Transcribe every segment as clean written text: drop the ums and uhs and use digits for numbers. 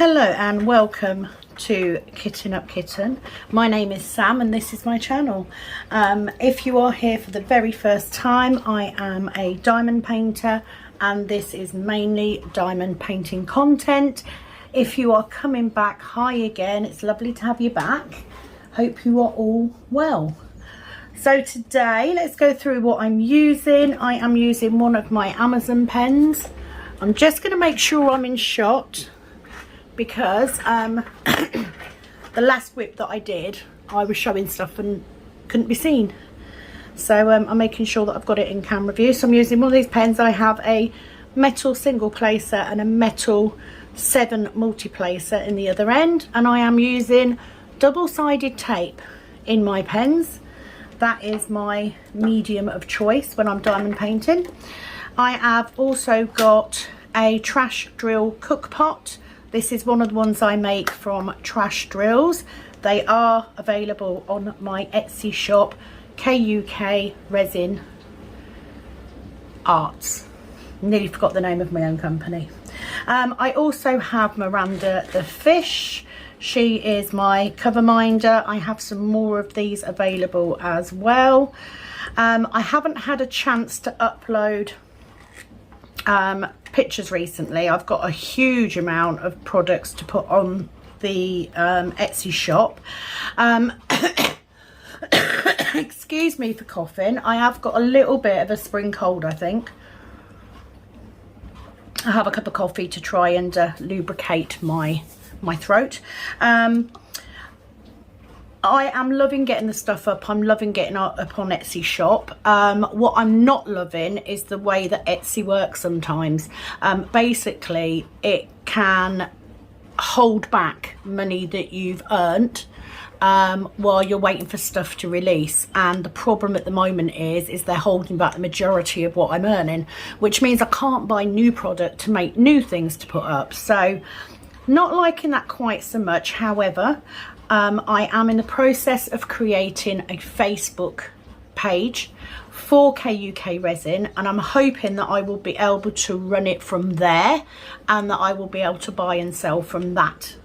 Hello and welcome to Kitten Up Kitten. My name is Sam and this is my channel. If you are here for the very first time, I am a diamond painter and this is mainly diamond painting content. If you are coming back, hi again, it's lovely to have you back. Hope you are all well. So today let's go through what I'm using. I am using one of my Amazon pens. I'm just going to make sure I'm in shot because the last whip that I did, I was showing stuff and couldn't be seen. So I'm making sure that I've got it in camera view. So I'm using one of these pens. I have a metal single placer and a metal 7 multi-placer in the other end. And I am using double-sided tape in my pens. That is my medium of choice when I'm diamond painting. I have also got a trash drill cook pot. This is one of the ones I make from Trash Drills. They are available on my Etsy shop, KUK Resin Arts. Nearly forgot the name of my own company. I also have Miranda the fish. She is my cover minder. I have some more of these available as well. I haven't had a chance to upload pictures recently. I've got a huge amount of products to put on the Etsy shop. Excuse me for coughing. I have got a little bit of a spring cold, I think. I have a cup of coffee to try and lubricate my throat. I am loving getting the stuff up. I'm loving getting up on Etsy shop. What I'm not loving is the way that Etsy works sometimes. Basically, it can hold back money that you've earned while you're waiting for stuff to release. And the problem at the moment is they're holding back the majority of what I'm earning, which means I can't buy new product to make new things to put up. So not liking that quite so much. However, I am in the process of creating a Facebook page for KUK Resin, and I'm hoping that I will be able to run it from there and that I will be able to buy and sell from that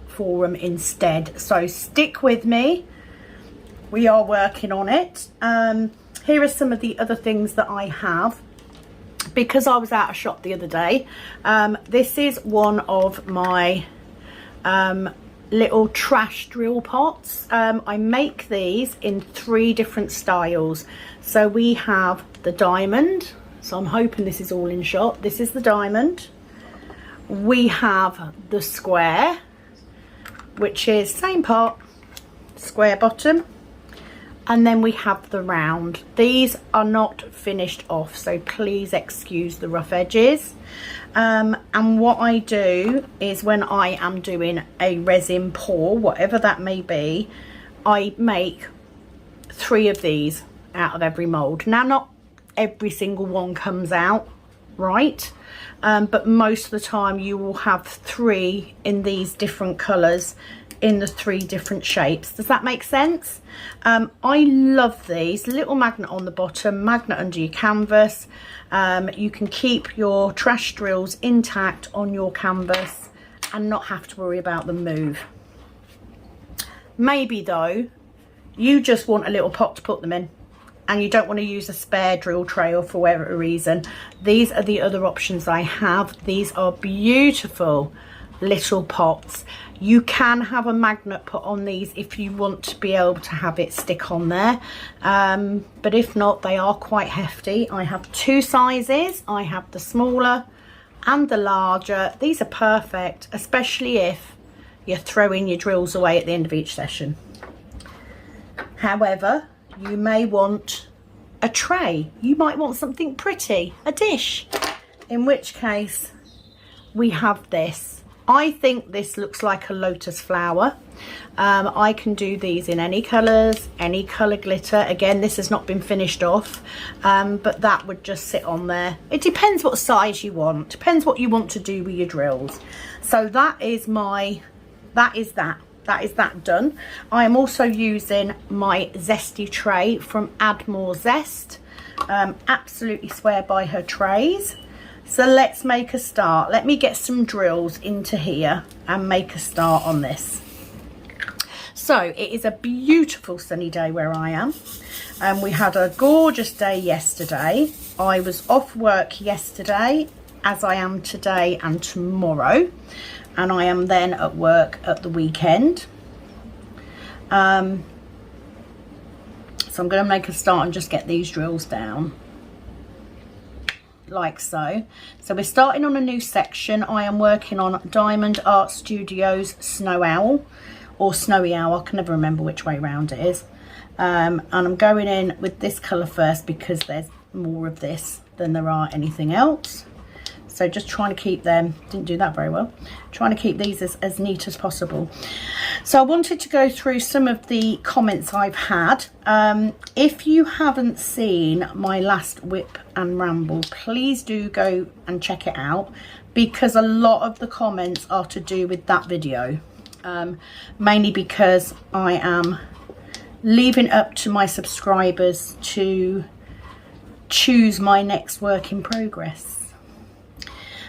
forum instead. So stick with me. We are working on it. Here are some of the other things that I have. Because I was out of shop the other day, this is one of my little trash drill pots. I make these in 3 different styles. So we have the diamond, so I'm hoping this is all in shot. This is the diamond. We have the square, which is same pot, square bottom. And then we have the round. These are not finished off, so please excuse the rough edges. And what I do is when I am doing a resin pour, whatever that may be, I make 3 of these out of every mold. Now, not every single one comes out right, but most of the time you will have 3 in these different colours in the 3 different shapes. Does that make sense? I love these. Little magnet on the bottom, magnet under your canvas. You can keep your trash drills intact on your canvas and not have to worry about them move. Maybe though, you just want a little pot to put them in and you don't want to use a spare drill tray or for whatever reason. These are the other options I have. These are beautiful little pots. You can have a magnet put on these if you want to be able to have it stick on there, but if not, they are quite hefty. I have 2 sizes. I have the smaller and the larger. These are perfect, especially if you're throwing your drills away at the end of each session. However, you may want a tray. You might want something pretty, a dish, in which case we have this. I think this looks like a lotus flower. I can do these in any colours, any colour glitter. Again, this has not been finished off, but that would just sit on there. It depends what size you want, depends what you want to do with your drills. So that is that done. I am also using my zesty tray from Add More Zest. Absolutely swear by her trays. So let's make a start. Let me get some drills into here and make a start on this. So it is a beautiful sunny day where I am, and we had a gorgeous day yesterday. I was off work yesterday, as I am today and tomorrow, and I am then at work at the weekend. So I'm going to make a start and just get these drills down like so. So we're starting on a new section. I am working on Diamond Art Studios Snow Owl, or Snowy Owl, I can never remember which way round it is. And I'm going in with this colour first because there's more of this than there are anything else. So just trying to keep them, didn't do that very well, trying to keep these as neat as possible. So I wanted to go through some of the comments I've had. If you haven't seen my last whip and ramble, please do go and check it out, because a lot of the comments are to do with that video. Mainly because I am leaving up to my subscribers to choose my next work in progress.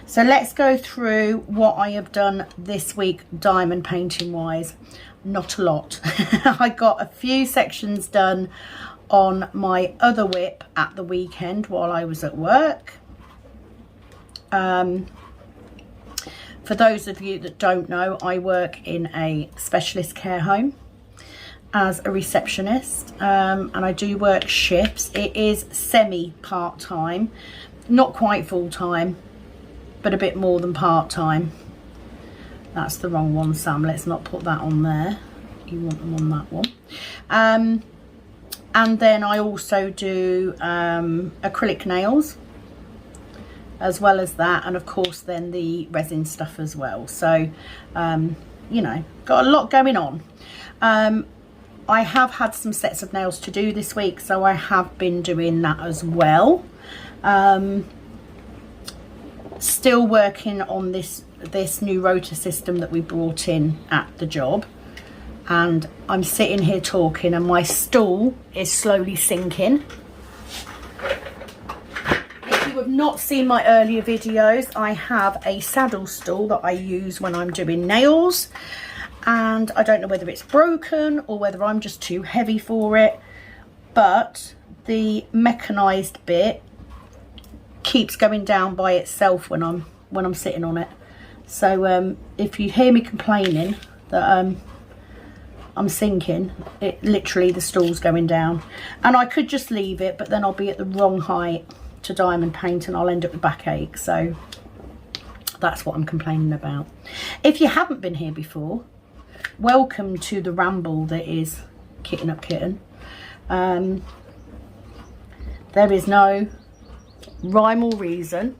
So let's go through what I have done this week diamond painting wise. Not a lot. I got a few sections done on my other whip at the weekend while I was at work. For those of you that don't know, I work in a specialist care home as a receptionist, and I do work shifts. It is semi-part-time, not quite full-time, but a bit more than part-time. That's the wrong one, Sam. Let's not put that on there. You want them on that one. And then I also do acrylic nails, as well as that, and of course then the resin stuff as well. So you know, got a lot going on. I have had some sets of nails to do this week, so I have been doing that as well. Still working on this new rotor system that we brought in at the job, and I'm sitting here talking and my stool is slowly sinking. If you have not seen my earlier videos, I have a saddle stool that I use when I'm doing nails, and I don't know whether it's broken or whether I'm just too heavy for it, but the mechanized bit keeps going down by itself when I'm sitting on it. So if you hear me complaining that I'm sinking, it literally, the stool's going down, and I could just leave it, but then I'll be at the wrong height to diamond paint and I'll end up with backache. So that's what I'm complaining about. If you haven't been here before, welcome to the ramble that is Kitten Up Kitten. There is no rhyme or reason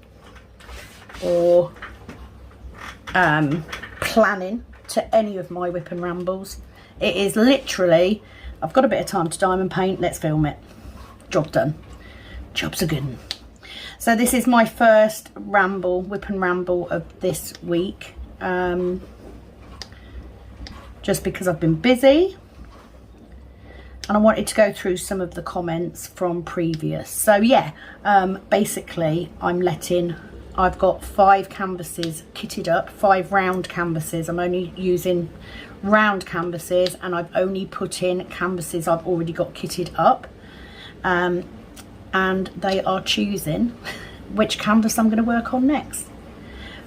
or planning to any of my whip and rambles. It is literally, I've got a bit of time to diamond paint, let's film it. Job done. Job's a good one. So this is my first ramble, whip and ramble of this week. Just because I've been busy and I wanted to go through some of the comments from previous. So yeah, basically I've got 5 canvases kitted up, 5 round canvases. I'm only using round canvases, and I've only put in canvases I've already got kitted up. And they are choosing which canvas I'm going to work on next,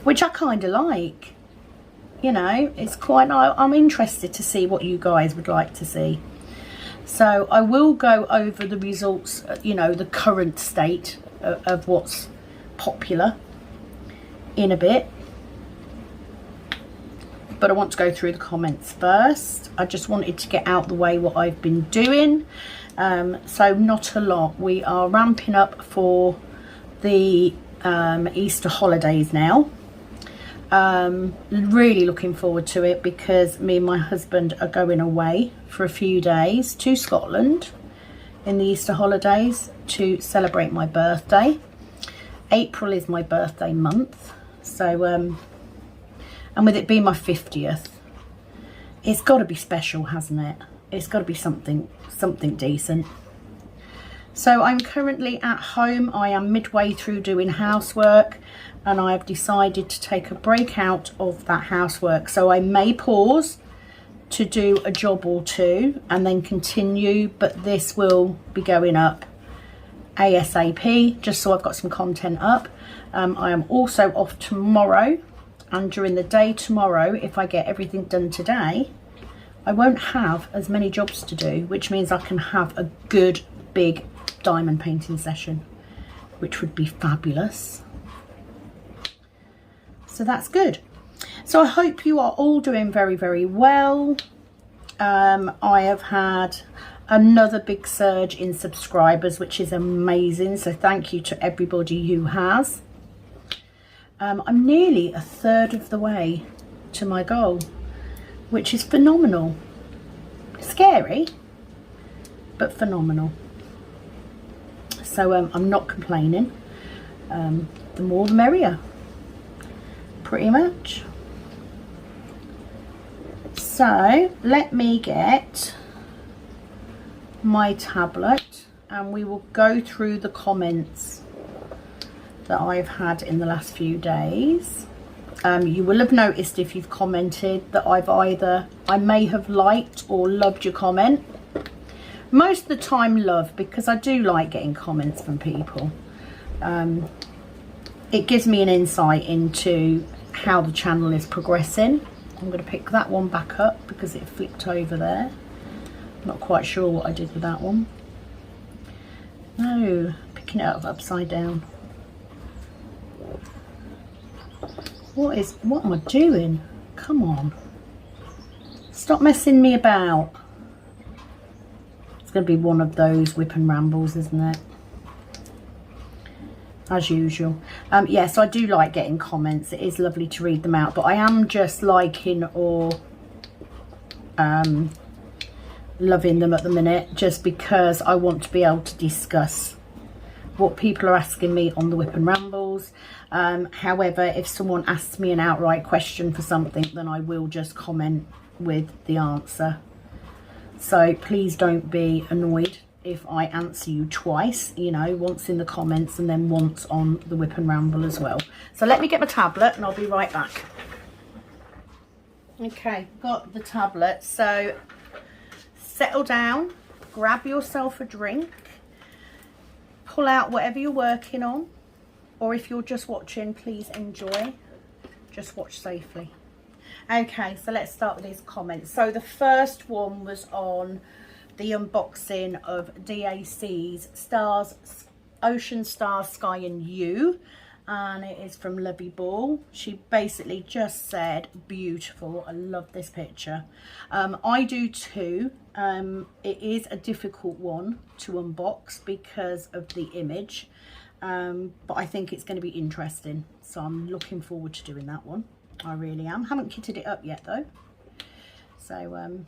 which I kind of like. You know, it's quite, I'm interested to see what you guys would like to see. So I will go over the results, you know, the current state of what's popular in a bit. But I want to go through the comments first. I just wanted to get out the way what I've been doing. So not a lot. We are ramping up for the Easter holidays now. Really looking forward to it, because me and my husband are going away for a few days to Scotland in the Easter holidays to celebrate my birthday. April is my birthday month, so and with it being my 50th, it's got to be special, hasn't it? It's got to be something decent. So I'm currently at home. I am midway through doing housework, and I have decided to take a break out of that housework. So I may pause to do a job or two and then continue, but this will be going up ASAP, just so I've got some content up. I am also off tomorrow, and during the day tomorrow, if I get everything done today, I won't have as many jobs to do, which means I can have a good big diamond painting session, which would be fabulous. So that's good. So I hope you are all doing very, very well. I have had another big surge in subscribers, which is amazing. So thank you to everybody who has. I'm nearly a third of the way to my goal, which is phenomenal. Scary, but phenomenal. So I'm not complaining. The more the merrier, pretty much. So let me get my tablet and we will go through the comments that I've had in the last few days. You will have noticed, if you've commented, that I may have liked or loved your comment. Most of the time love, because I do like getting comments from people. It gives me an insight into how the channel is progressing. I'm going to pick that one back up because it flipped over there. Not quite sure what I did with that one. No, picking it up upside down. What am I doing? Come on. Stop messing me about. It's going to be one of those whip and rambles, isn't it? As usual. Yes, I do like getting comments. It is lovely to read them out, but I am just liking or loving them at the minute, just because I want to be able to discuss what people are asking me on the whip and rambles. However, if someone asks me an outright question for something, then I will just comment with the answer. So please don't be annoyed if I answer you twice, you know, once in the comments and then once on the whip and ramble as well. So let me get my tablet and I'll be right back. Okay, got the tablet. So settle down, grab yourself a drink, pull out whatever you're working on, or if you're just watching, please enjoy. Just watch safely. Okay, so let's start with these comments. So the first one was on the unboxing of DAC's Stars, Ocean, Stars, Sky and You, and it is from Lovey Ball. She basically just said, beautiful, I love this picture. I do too. It is a difficult one to unbox because of the image, but I think it's going to be interesting, so I'm looking forward to doing that one. I really am. Haven't kitted it up yet though, so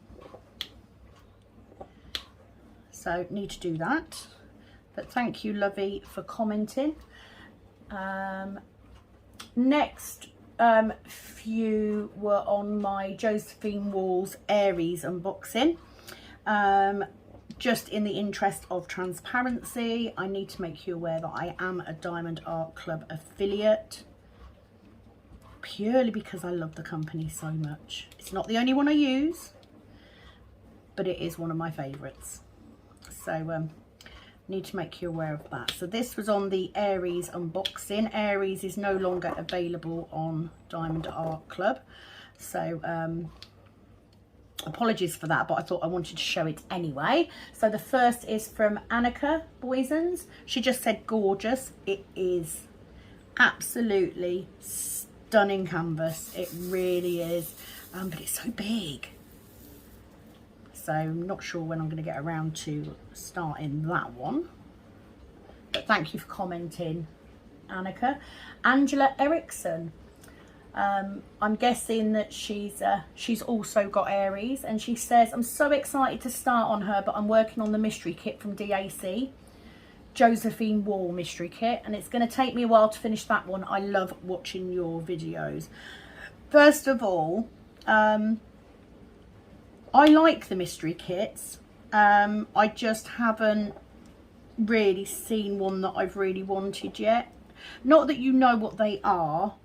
need to do that. But thank you, Lovey, for commenting. Next few were on my Josephine Wall's Aries unboxing. Just in the interest of transparency, I need to make you aware that I am a Diamond Art Club affiliate, purely because I love the company so much. It's not the only one I use, but it is one of my favourites. So need to make you aware of that. So this was on the Aries unboxing. Aries is no longer available on Diamond Art Club, so apologies for that, but I thought I wanted to show it anyway. So the first is from Annika Boisons. She just said gorgeous. It is absolutely stunning canvas. It really is, but it's so big. So I'm not sure when I'm going to get around to starting that one. But thank you for commenting, Annika. Angela Erickson. I'm guessing that she's also got Aries, and she says, I'm so excited to start on her, but I'm working on the mystery kit from DAC, Josephine Wall mystery kit, and it's going to take me a while to finish that one. I love watching your videos. First of all, I like the mystery kits. I just haven't really seen one that I've really wanted yet. Not that you know what they are,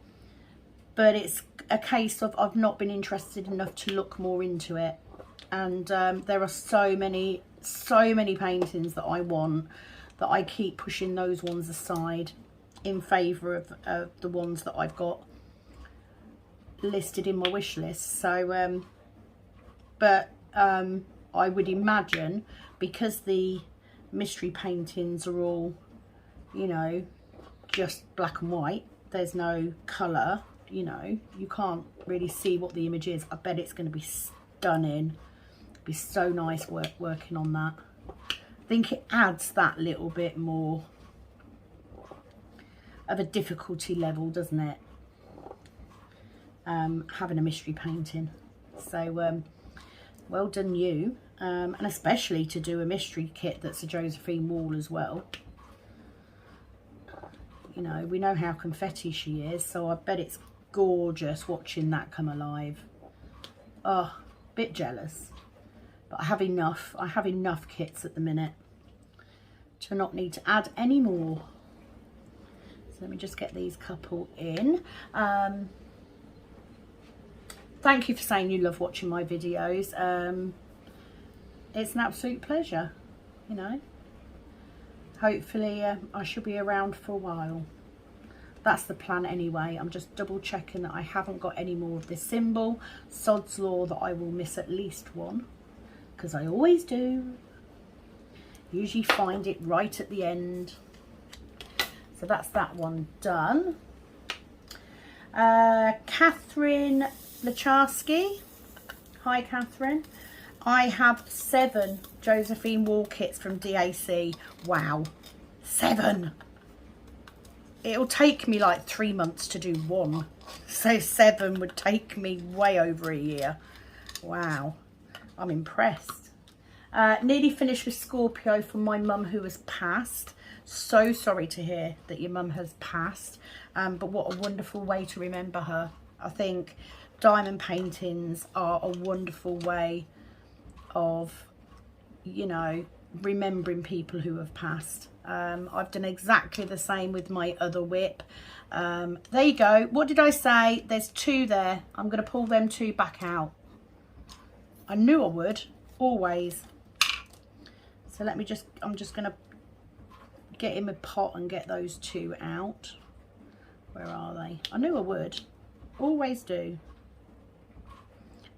but it's a case of I've not been interested enough to look more into it. And there are so many paintings that I want that I keep pushing those ones aside in favour of the ones that I've got listed in my wish list. So I would imagine, because the mystery paintings are all, you know, just black and white, there's no colour, you know, you can't really see what the image is. I bet it's going to be stunning. It'd be so nice working on that. I think it adds that little bit more of a difficulty level, doesn't it, having a mystery painting. So well done you, and especially to do a mystery kit that's a Josephine Wall as well. You know, we know how confetti she is, so I bet it's gorgeous watching that come alive. Oh, bit jealous, but I have enough kits at the minute to not need to add any more. So let me just get these couple in. Thank you for saying you love watching my videos. It's an absolute pleasure, you know. Hopefully I should be around for a while. That's the plan anyway. I'm just double checking that I haven't got any more of this symbol. Sod's law that I will miss at least one, because I always do. Usually find it right at the end. So that's that one done. Catherine Lacharski. Hi Catherine. I have 7 Josephine Wall kits from DAC. Wow, 7. It'll take me like 3 months to do one, so 7 would take me way over a year. Wow, I'm impressed. Nearly finished with Scorpio for my mum who has passed. So sorry to hear that your mum has passed, but what a wonderful way to remember her. I think diamond paintings are a wonderful way of, you know, remembering people who have passed. I've done exactly the same with my other whip. There you go. What did I say? There's 2 there. I'm going to pull them 2 back out. I knew I would, always. So let me just, I'm just going to get in my pot and get those 2 out. Where are they? I knew I would, always do.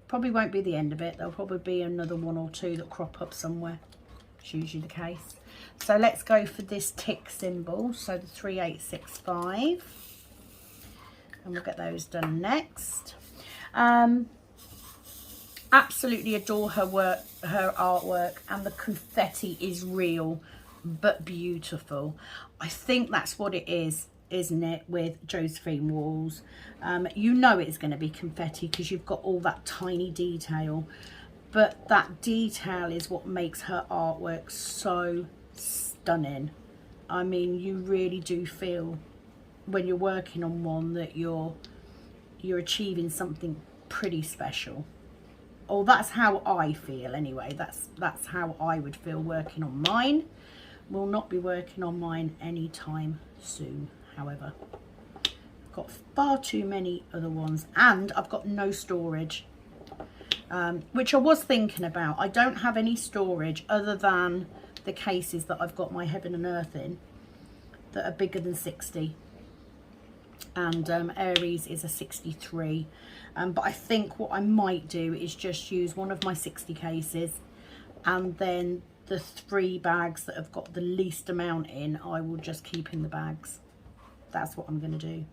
Probably won't be the end of it. There'll probably be another 1 or 2 that crop up somewhere. It's usually the case. So let's go for this tick symbol. So the 3865. And we'll get those done next. Absolutely adore her work, her artwork, and the confetti is real but beautiful. I think that's what it is, isn't it, with Josephine Walls? You know it's going to be confetti because you've got all that tiny detail, but that detail is what makes her artwork so stunning. I mean, you really do feel when you're working on one that you're achieving something pretty special. Or that's how I feel anyway. That's how I would feel working on mine. Will not be working on mine anytime soon, however. I've got far too many other ones, and I've got no storage, which I was thinking about. I don't have any storage other than the cases that I've got my Heaven and Earth in that are bigger than 60, and Aries is a 63. But I think what I might do is just use one of my 60 cases, and then the 3 bags that have got the least amount in, I will just keep in the bags. That's what I'm going to do.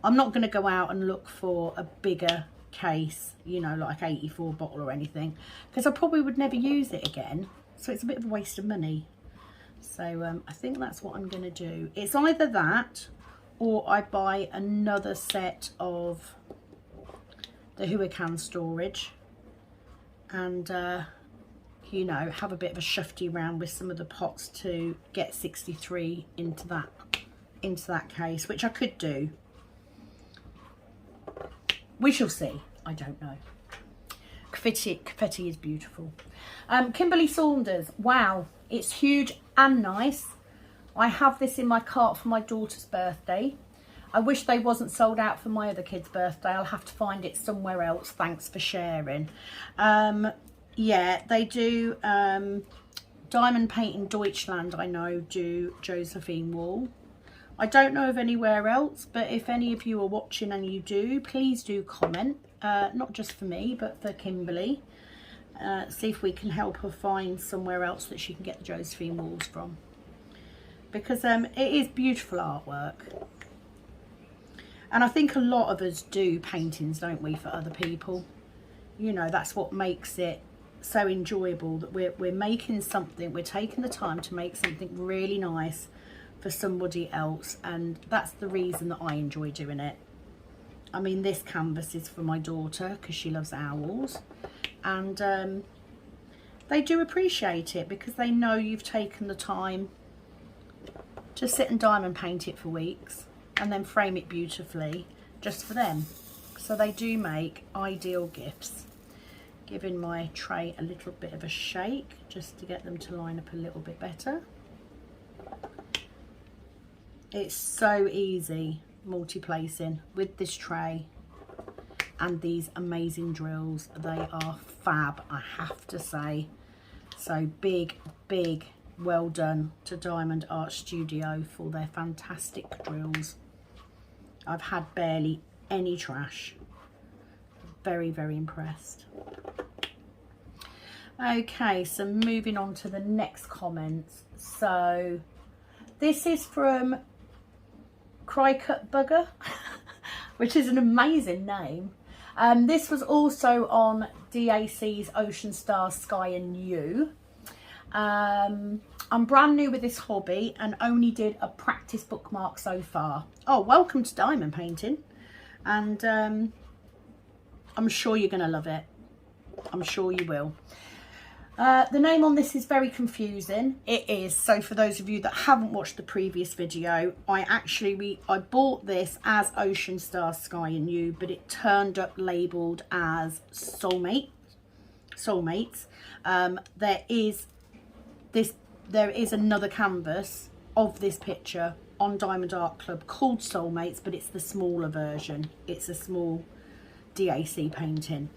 I'm not going to go out and look for a bigger case, you know, like 84 bottle or anything, because I probably would never use it again. So it's a bit of a waste of money. So I think that's what I'm going to do. It's either that or I buy another set of the Huican storage and you know, have a bit of a shufty round with some of the pots to get 63 into that case, which I could do. We shall see. I don't know. Confetti is beautiful. Kimberly Saunders. Wow, It's huge and nice. I have this in my cart for my daughter's birthday. I wish they wasn't sold out for my other kid's birthday. I'll have to find it somewhere else. Thanks for sharing. Yeah, they do Diamond Painting Deutschland, I know, do Josephine wool. I don't know of anywhere else, but if any of you are watching and you do, please do comment. Not just for me, but for Kimberly. See if we can help her find somewhere else that she can get the Josephine wools from. Because it is beautiful artwork. And I think a lot of us do paintings, don't we, for other people. You know, that's what makes it so enjoyable, that we're making something, we're taking the time to make something really nice for somebody else, and that's the reason that I enjoy doing it. I mean, this canvas is for my daughter because she loves owls, and they do appreciate it because they know you've taken the time to sit and diamond paint it for weeks and then frame it beautifully just for them. So they do make ideal gifts. Giving my tray a little bit of a shake just to get them to line up a little bit better. It's so easy multi-placing with this tray and these amazing drills. They are fab, I have to say. So big well done to Diamond Art Studio for their fantastic drills. I've had barely any trash. Very impressed. Okay, so moving on to the next comments. So this is from Cricut Bugger, which is an amazing name. This was also on DAC's Ocean Stars Sky and You. I'm brand new with this hobby and only did a practice bookmark so far. Oh, welcome to diamond painting. And I'm sure you're going to love it. I'm sure you will. The name on this is very confusing. It is. So for those of you that haven't watched the previous video, I bought this as Ocean Star Sky and You, but it turned up labelled as Soulmates. There is another canvas of this picture on Diamond Art Club called Soulmates, but it's the smaller version. It's a small DAC painting.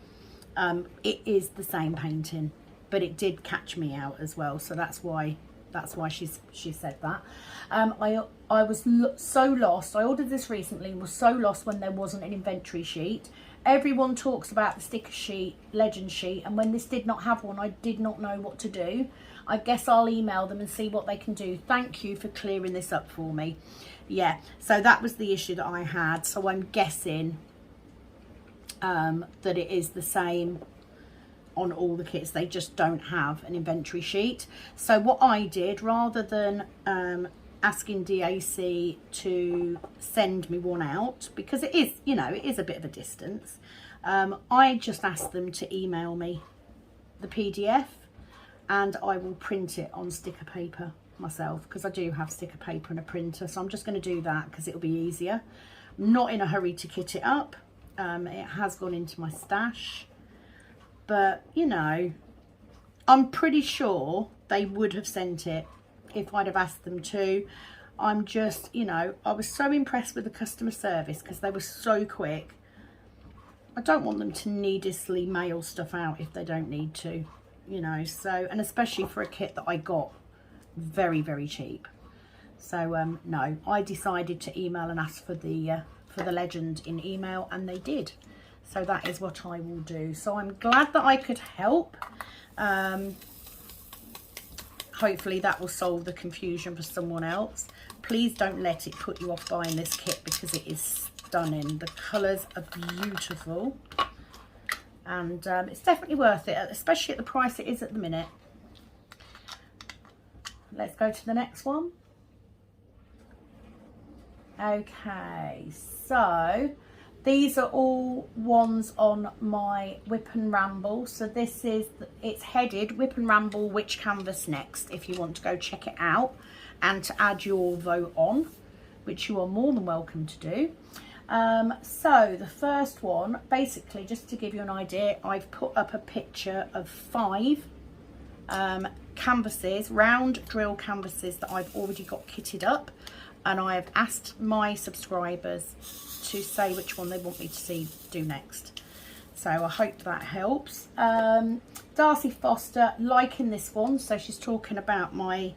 It is the same painting, but it did catch me out as well, so that's why she said that. I was so lost. I ordered this recently and was so lost when there wasn't an inventory sheet. Everyone talks about the sticker sheet, legend sheet, and when this did not have one, I did not know what to do. I guess I'll email them and see what they can do. Thank you for clearing this up for me. Yeah, so that was the issue that I had. So I'm guessing that it is the same on all the kits. They just don't have an inventory sheet. So what I did, rather than asking DAC to send me one out, because it is, you know, it is a bit of a distance, I just asked them to email me the PDF and I will print it on sticker paper myself, because I do have sticker paper and a printer. So I'm just going to do that because it'll be easier. I'm not in a hurry to kit it up. It has gone into my stash, but you know, I'm pretty sure they would have sent it if I'd have asked them to. I'm just, you know, I was so impressed with the customer service because they were so quick. I don't want them to needlessly mail stuff out if they don't need to, you know. So, and especially for a kit that I got very cheap. So no, I decided to email and ask for the legend in email, and they did. So that is what I will do. So I'm glad that I could help. Hopefully that will solve the confusion for someone else. Please don't let it put you off buying this kit because it is stunning. The colours are beautiful, and it's definitely worth it, especially at the price it is at the minute. Let's go to the next one. Okay, so these are all ones on my Whip and Ramble. So this is, it's headed Whip and Ramble Which Canvas Next, if you want to go check it out and to add your vote on, which you are more than welcome to do. So the first one, basically just to give you an idea, I've put up a picture of 5 canvases, round drill canvases that I've already got kitted up, and I have asked my subscribers to say which one they want me to do next. So I hope that helps. Darcy Foster liking this one, so she's talking about my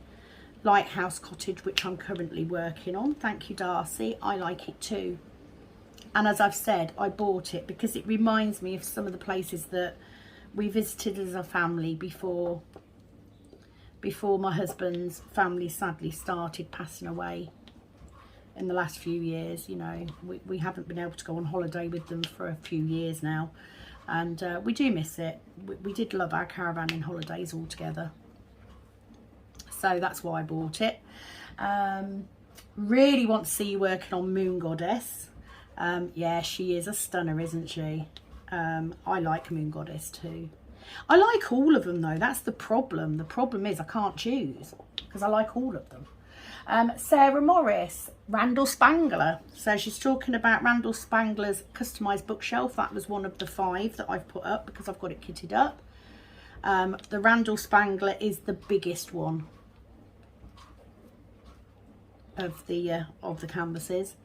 lighthouse cottage, which I'm currently working on. Thank you, Darcy. I like it too. And as I've said, I bought it because it reminds me of some of the places that we visited as a family before my husband's family sadly started passing away in the last few years. You know, we haven't been able to go on holiday with them for a few years now, and we do miss it. We did love our caravanning holidays all together. So that's why I bought it. Really want to see you working on Moon Goddess. Yeah, she is a stunner, isn't she? I like Moon Goddess too. I like all of them though, that's the problem. The problem is I can't choose because I like all of them. Sarah Morris, Randall Spangler. So she's talking about Randall Spangler's customised bookshelf. That was one of the 5 that I've put up because I've got it kitted up. The Randall Spangler is the biggest one of the canvases,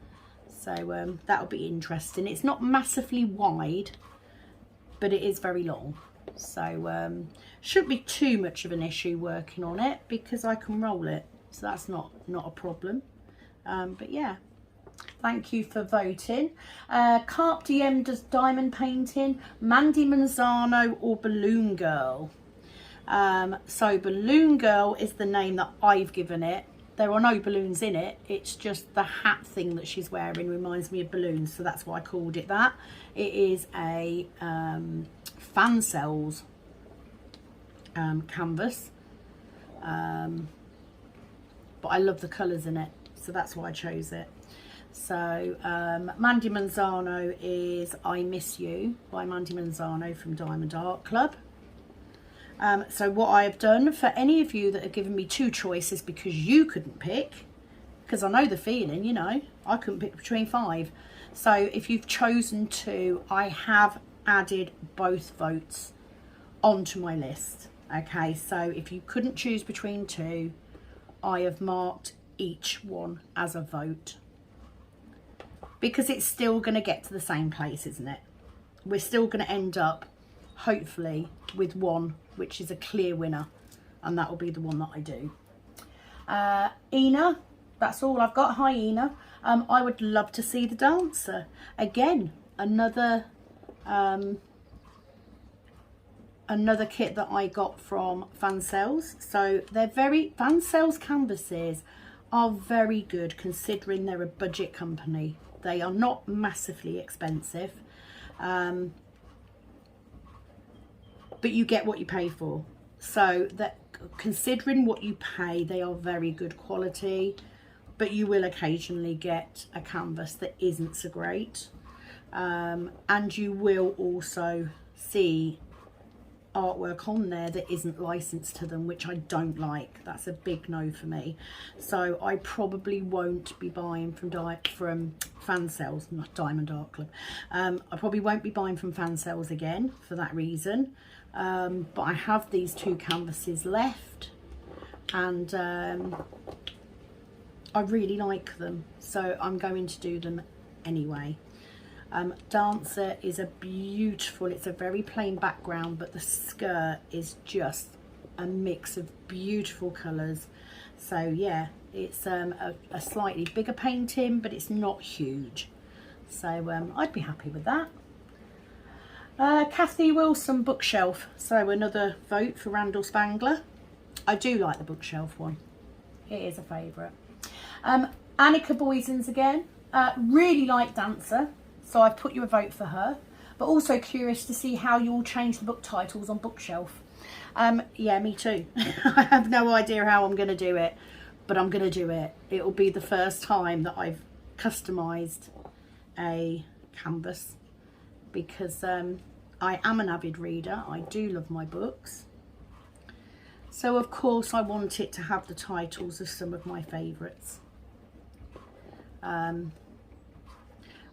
so that'll be interesting. It's not massively wide, but it is very long, so shouldn't be too much of an issue working on it because I can roll it, so that's not a problem. But yeah, thank you for voting. Carp DM does diamond painting, Mandy Manzano or Balloon Girl. So Balloon Girl is the name that I've given it. There are no balloons in it, it's just the hat thing that she's wearing reminds me of balloons, so that's why I called it that. It is a fan cells canvas, but I love the colours in it, so that's why I chose it. So Mandy Manzano is I Miss You by Mandy Manzano from Diamond Art Club. So what I have done for any of you that have given me 2 choices because you couldn't pick, because I know the feeling, you know, I couldn't pick between 5. So if you've chosen 2, I have added both votes onto my list. Okay, so if you couldn't choose between 2, I have marked each one as a vote because it's still going to get to the same place, isn't it? We're still going to end up hopefully with one which is a clear winner, and that will be the one that I do. Ina, that's all I've got. Hi Ina. I would love to see the dancer again. Another kit that I got from Fan Sales. So they're Fan Sales canvases are very good considering they're a budget company. They are not massively expensive, but you get what you pay for. So that considering what you pay, they are very good quality, but you will occasionally get a canvas that isn't so great, and you will also see artwork on there that isn't licensed to them, which I don't like. That's a big no for me. So I probably won't be buying from Fan Sales, not Diamond Art Club. I probably won't be buying from Fan Sales again for that reason. But I have these 2 canvases left, and I really like them, so I'm going to do them anyway. Dancer is a beautiful, it's a very plain background, but the skirt is just a mix of beautiful colours. So yeah, it's a slightly bigger painting, but it's not huge, so I'd be happy with that. Kathy Wilson bookshelf, so another vote for Randall Spangler. I do like the bookshelf one, it is a favourite. Annika Boysons again, really like Dancer, so I've put you a vote for her, but also curious to see how you all change the book titles on bookshelf. Yeah, me too. I have no idea how I'm going to do it, but I'm going to do it. It will be the first time that I've customised a canvas, because I am an avid reader. I do love my books. So of course I want it to have the titles of some of my favourites.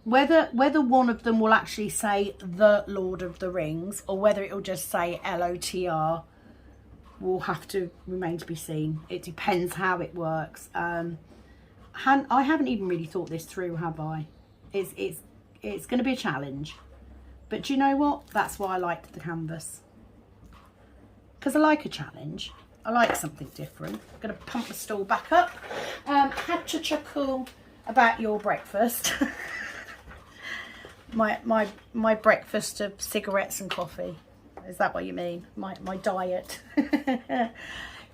Whether one of them will actually say The Lord of the Rings, or whether it will just say LOTR will have to remain to be seen. It depends how it works. I haven't even really thought this through, have I? It's going to be a challenge. But do you know what? That's why I liked the canvas. Because I like a challenge. I like something different. I'm going to pump the stool back up. Had to chuckle about your breakfast. my breakfast of cigarettes and coffee. Is that what you mean? My diet.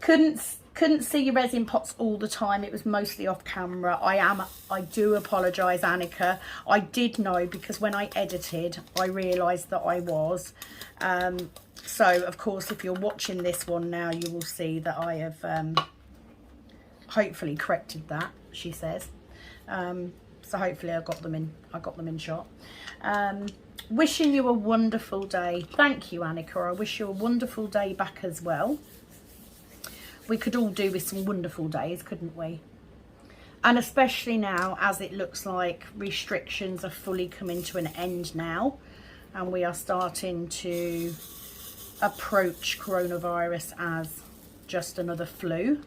Couldn't see your resin pots all the time. It was mostly off camera. I do apologise, Annika. I did know, because when I edited, I realised that I was. So, of course, if you're watching this one now, you will see that I have hopefully corrected that, she says. So hopefully I got them in shot. Wishing you a wonderful day. Thank you, Annika. I wish you a wonderful day back as well. We could all do with some wonderful days, couldn't we? And especially now, as it looks like restrictions are fully coming to an end now, and we are starting to approach coronavirus as just another flu.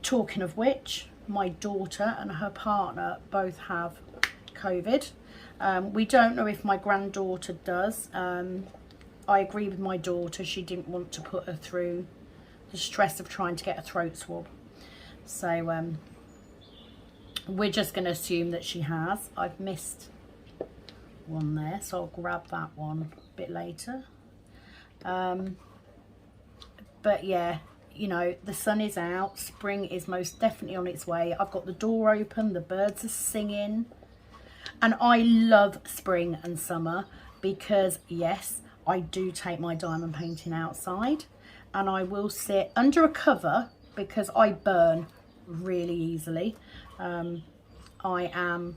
Talking of which, my daughter and her partner both have COVID. We don't know if my granddaughter does. I agree with my daughter. She didn't want to put her through the stress of trying to get a throat swab. So we're just going to assume that she has. I've missed one there, so I'll grab that one a bit later. But yeah, you know, the sun is out. Spring is most definitely on its way. I've got the door open. The birds are singing. And I love spring and summer because, yes, I do take my diamond painting outside. And I will sit under a cover because I burn really easily. I am,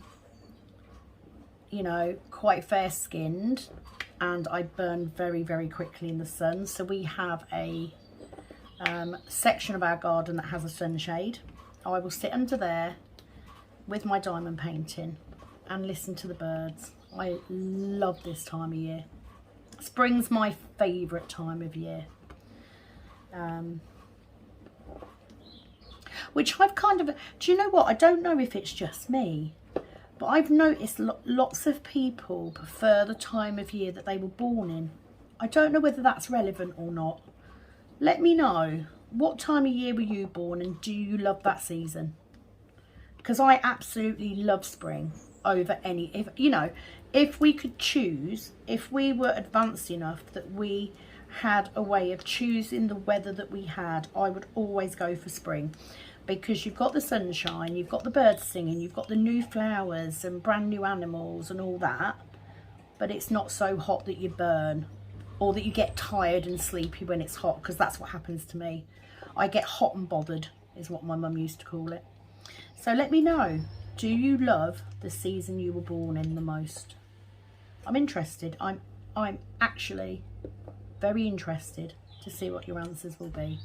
you know, quite fair skinned and I burn very, very quickly in the sun. So we have a section of our garden that has a sunshade. I will sit under there with my diamond painting and listen to the birds. I love this time of year. Spring's my favourite time of year. Which I've kind of, do you know what, I don't know if it's just me, but I've noticed lots of people prefer the time of year that they were born in. I don't know whether that's relevant or not. Let me know, what time of year were you born and do you love that season? Because I absolutely love spring over any, if you know, if we could choose, if we were advanced enough that we had a way of choosing the weather that we had, I would always go for spring. Because you've got the sunshine, you've got the birds singing, you've got the new flowers and brand new animals and all that, but it's not so hot that you burn or that you get tired and sleepy when it's hot, because that's what happens to me. I get hot and bothered is what my mum used to call it. So let me know, do you love the season you were born in the most? I'm interested. I'm actually very interested to see what your answers will be.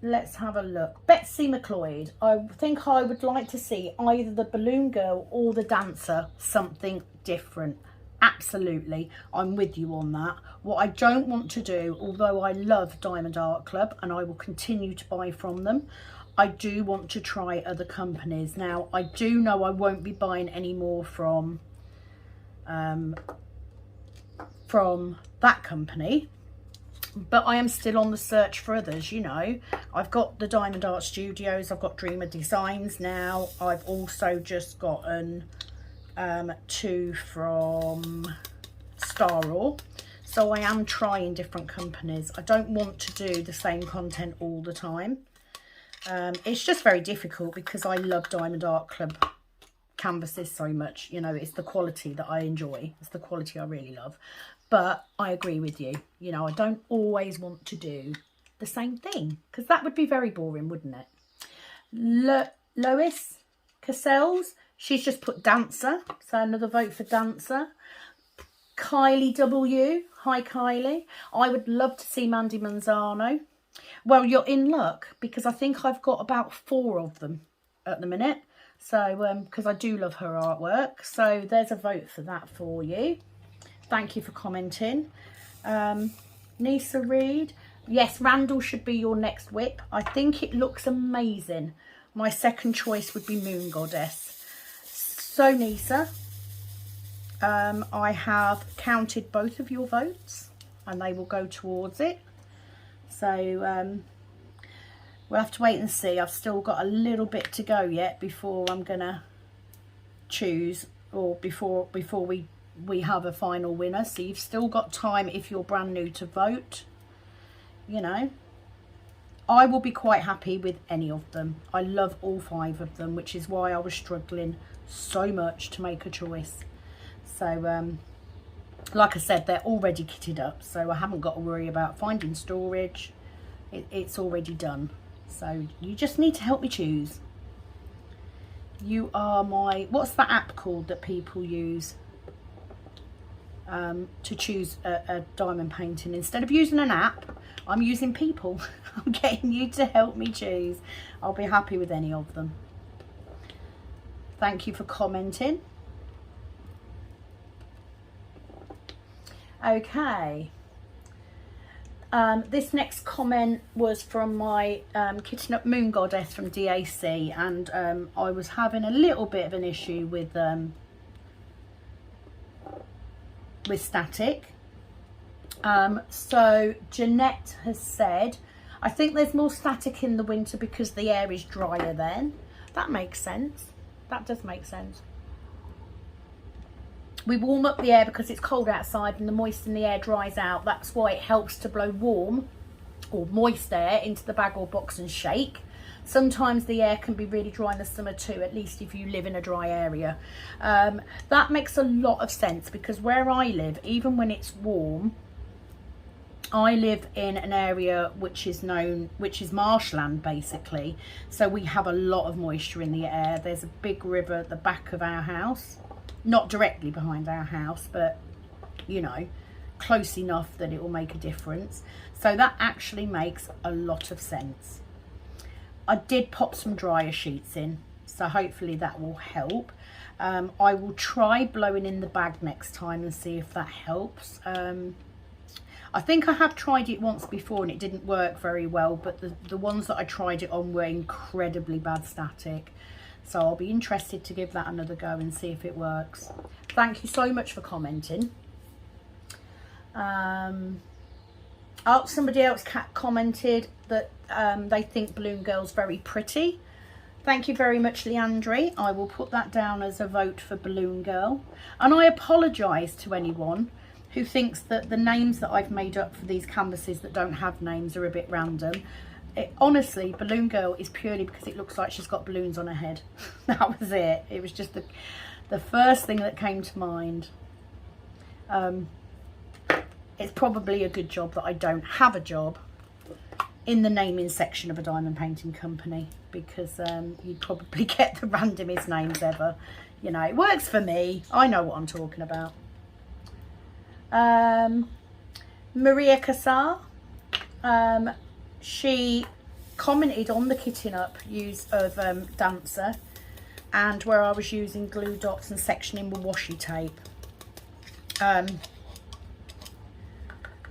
Let's have a look. Betsy McLeod. I think I would like to see either the balloon girl or the dancer, something different. Absolutely, I'm with you on that. What I don't want to do, although I love Diamond Art Club and I will continue to buy from them, I do want to try other companies. Now, I do know I won't be buying any more from that company, but I am still on the search for others. You know, I've got the Diamond Art Studios, I've got Dreamer Designs now, I've also just gotten two from Star Raw. So I am trying different companies. I don't want to do the same content all the time. It's just very difficult because I love Diamond Art Club canvases so much. You know, it's the quality that I enjoy. It's the quality I really love. But I agree with you. You know, I don't always want to do the same thing because that would be very boring, wouldn't it? Lois Cassels, she's just put dancer. So another vote for dancer. Kylie W. Hi, Kylie. I would love to see Mandy Manzano. Well, you're in luck because I think I've got about 4 of them at the minute. So, because I do love her artwork. So there's a vote for that for you. Thank you for commenting. Nisa Reed, yes, Randall should be your next whip. I think it looks amazing. My second choice would be Moon Goddess. So Nisa, I have counted both of your votes and they will go towards it. So we'll have to wait and see. I've still got a little bit to go yet before I'm gonna choose, or before we have a final winner. So you've still got time if you're brand new to vote. You know, I will be quite happy with any of them. I love all 5 of them, which is why I was struggling so much to make a choice. So like I said, they're already kitted up, so I haven't got to worry about finding storage. It's already done. So you just need to help me choose. You are my, what's that app called that people use to choose a diamond painting? Instead of using an app, I'm using people. I'm getting you to help me choose. I'll be happy with any of them. Thank you for commenting. Okay. This next comment was from my Kitten Up Moon Goddess from DAC, and I was having a little bit of an issue with static. So Jeanette has said, I think there's more static in the winter because the air is drier then. That makes sense. That does make sense. We warm up the air because it's cold outside and the moist in the air dries out. That's why it helps to blow warm or moist air into the bag or box and shake. Sometimes the air can be really dry in the summer too, at least if you live in a dry area. That makes a lot of sense, because where I live, even when it's warm, I live in an area which is marshland basically. So we have a lot of moisture in the air. There's a big river at the back of our house. Not directly behind our house, but you know, close enough that it will make a difference. So that actually makes a lot of sense. I did pop some dryer sheets in, so hopefully that will help. I will try blowing in the bag next time and see if that helps. I think I have tried it once before and it didn't work very well, but the ones that I tried it on were incredibly bad static. So I'll be interested to give that another go and see if it works. Thank you so much for commenting. Oh, somebody else commented that they think Balloon Girl's very pretty. Thank you very much, Leandri. I will put that down as a vote for Balloon Girl. And I apologise to anyone who thinks that the names that I've made up for these canvases that don't have names are a bit random. Honestly, Balloon Girl is purely because it looks like she's got balloons on her head. That was it. It was just the first thing that came to mind. It's probably a good job that I don't have a job in the naming section of a diamond painting company, because you'd probably get the randomest names ever. You know, it works for me. I know what I'm talking about. Maria Casar, she commented on the kitting up use of Dancer, and where I was using glue dots and sectioning with washi tape.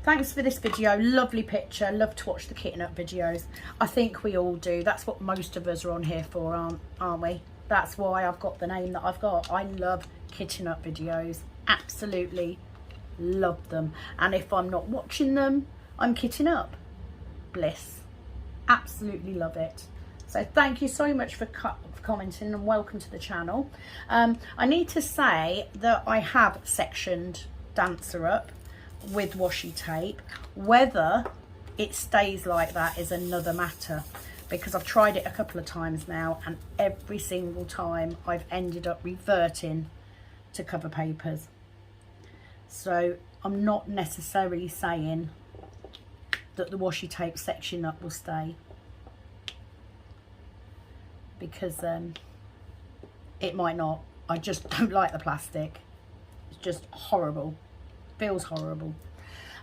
Thanks for this video. Lovely picture. Love to watch the kitting up videos. I think we all do. That's what most of us are on here for, aren't we? That's why I've got the name that I've got. I love kitting up videos. Absolutely love them. And if I'm not watching them, I'm kitting up. Bliss. Absolutely love it. So thank you so much for commenting and welcome to the channel. I need to say that I have sectioned Dancer up with washi tape. Whether it stays like that is another matter, because I've tried it a couple of times now and every single time I've ended up reverting to cover papers. So I'm not necessarily saying that the washi tape section up will stay, because it might not. I just don't like the plastic. It's just horrible. Feels horrible.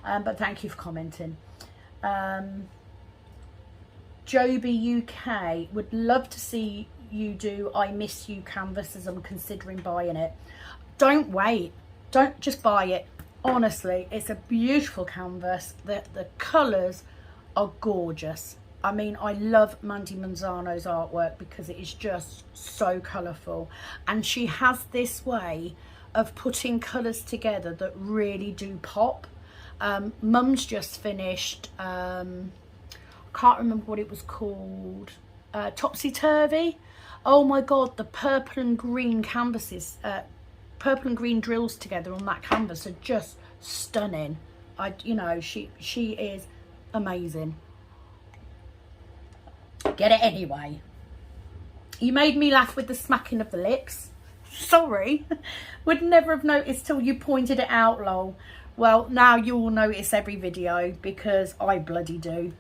But thank you for commenting. Joby UK would love to see you do I Miss You canvas, as I'm considering buying it. Don't wait. Don't just buy it. Honestly, it's a beautiful canvas. The colours are gorgeous. I mean, I love Mandy Manzano's artwork because it is just so colourful, and she has this way of putting colours together that really do pop. Mum's just finished, I can't remember what it was called, Topsy Turvy. Oh my god, the purple and green canvases, purple and green drills together on that canvas are just stunning. You know, she is amazing. Get it anyway. You made me laugh with the smacking of the lips. Sorry. Would never have noticed till you pointed it out, lol. Well, now you will notice every video because I bloody do.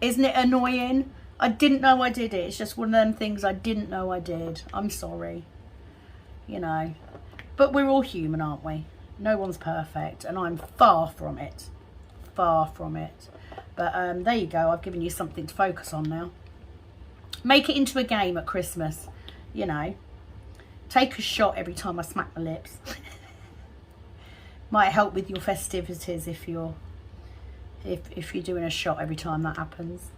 Isn't it annoying? I didn't know I did it. It's just one of them things I didn't know I did. I'm sorry. You know. But we're all human, aren't we? No one's perfect, and I'm far from it. Far from it. But there you go. I've given you something to focus on now. Make it into a game at Christmas. You know. Take a shot every time I smack my lips. Might help with your festivities if you're doing a shot every time that happens.